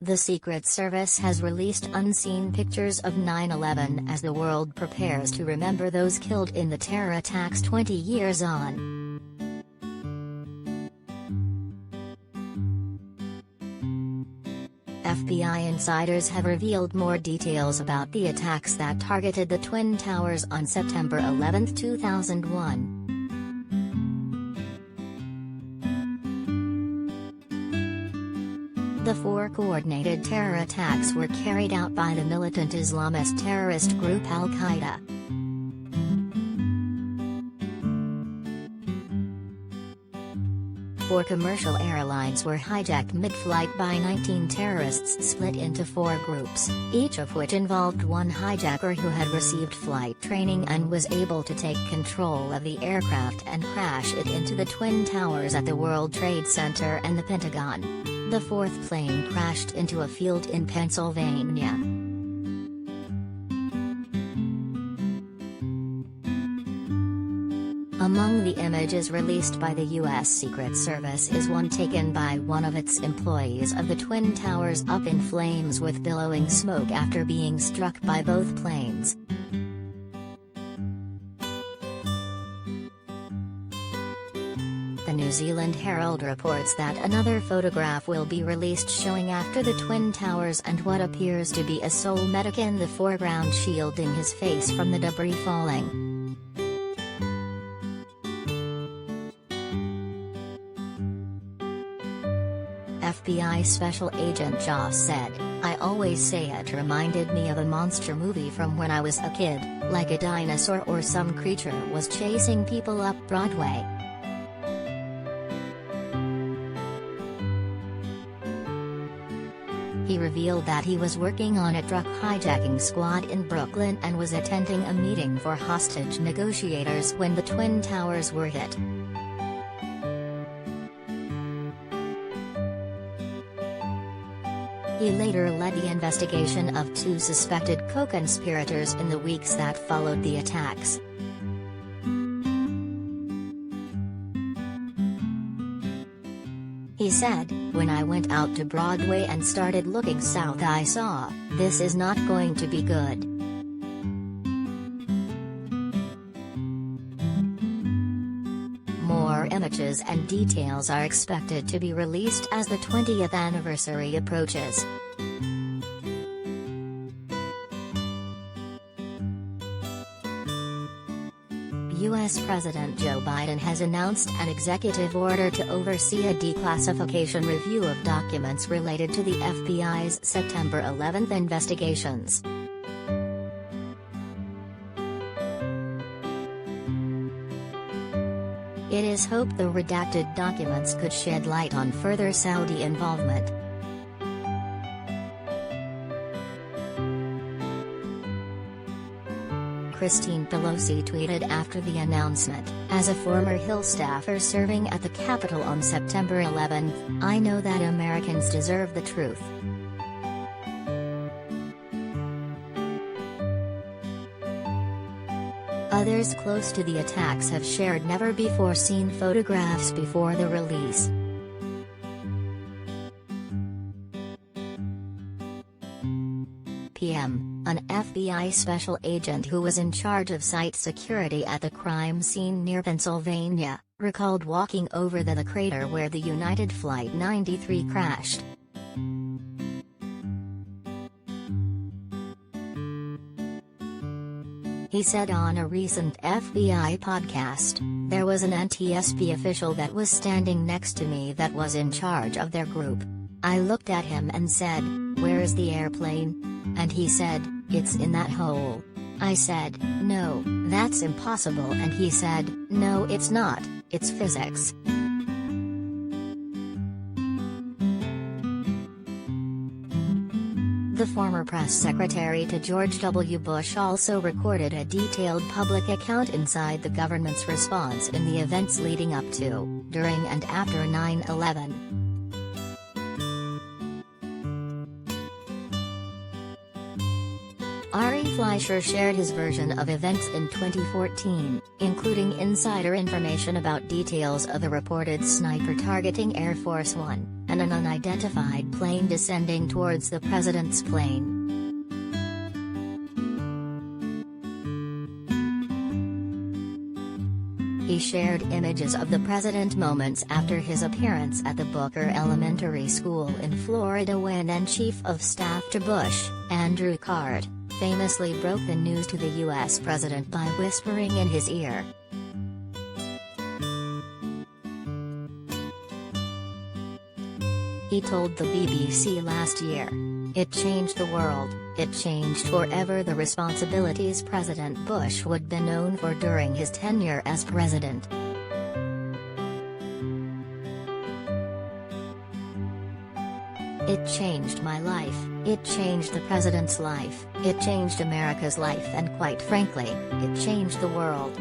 The Secret Service has released unseen pictures of 9/11 as the world prepares to remember those killed in the terror attacks 20 years on. FBI insiders have revealed more details about the attacks that targeted the Twin Towers on September 11, 2001. The 4 coordinated terror attacks were carried out by the militant Islamist terrorist group Al-Qaeda. 4 commercial airlines were hijacked mid-flight by 19 terrorists split into 4 groups, each of which involved one hijacker who had received flight training and was able to take control of the aircraft and crash it into the Twin Towers at the World Trade Center and the Pentagon. The 4th plane crashed into a field in Pennsylvania. Among the images released by the U.S. Secret Service is one taken by one of its employees of the Twin Towers up in flames with billowing smoke after being struck by both planes. The New Zealand Herald reports that another photograph will be released showing after the Twin Towers and what appears to be a sole medic in the foreground shielding his face from the debris falling. FBI Special Agent Joss said, "I always say it reminded me of a monster movie from when I was a kid, like a dinosaur or some creature was chasing people up Broadway." He revealed that he was working on a truck hijacking squad in Brooklyn and was attending a meeting for hostage negotiators when the Twin Towers were hit. He later led the investigation of 2 suspected co-conspirators in the weeks that followed the attacks. He said, "When I went out to Broadway and started looking south, I saw, this is not going to be good." More images and details are expected to be released as the 20th anniversary approaches. U.S. President Joe Biden has announced an executive order to oversee a declassification review of documents related to the FBI's September 11 investigations. It is hoped the redacted documents could shed light on further Saudi involvement. Christine Pelosi tweeted after the announcement, "As a former Hill staffer serving at the Capitol on September 11, I know that Americans deserve the truth." Others close to the attacks have shared never-before-seen photographs before the release. PM, an FBI special agent who was in charge of site security at the crime scene near Pennsylvania, recalled walking over the crater where the United Flight 93 crashed. He said on a recent FBI podcast, "There was an NTSB official that was standing next to me that was in charge of their group. I looked at him and said, 'Where is the airplane?' And he said, 'It's in that hole.' I said, 'No, that's impossible,' and he said, 'No, it's not, it's physics.'" The former press secretary to George W. Bush also recorded a detailed public account inside the government's response in the events leading up to, during and after 9/11. Ari Fleischer shared his version of events in 2014, including insider information about details of the reported sniper targeting Air Force One, an than an unidentified plane descending towards the president's plane. He shared images of the president moments after his appearance at the Booker Elementary School in Florida when then Chief of Staff to Bush, Andrew Card, famously broke the news to the U.S. president by whispering in his ear. He told the BBC last year, "It changed the world, it changed forever the responsibilities President Bush would be known for during his tenure as president. It changed my life, it changed the president's life, it changed America's life and quite frankly, it changed the world."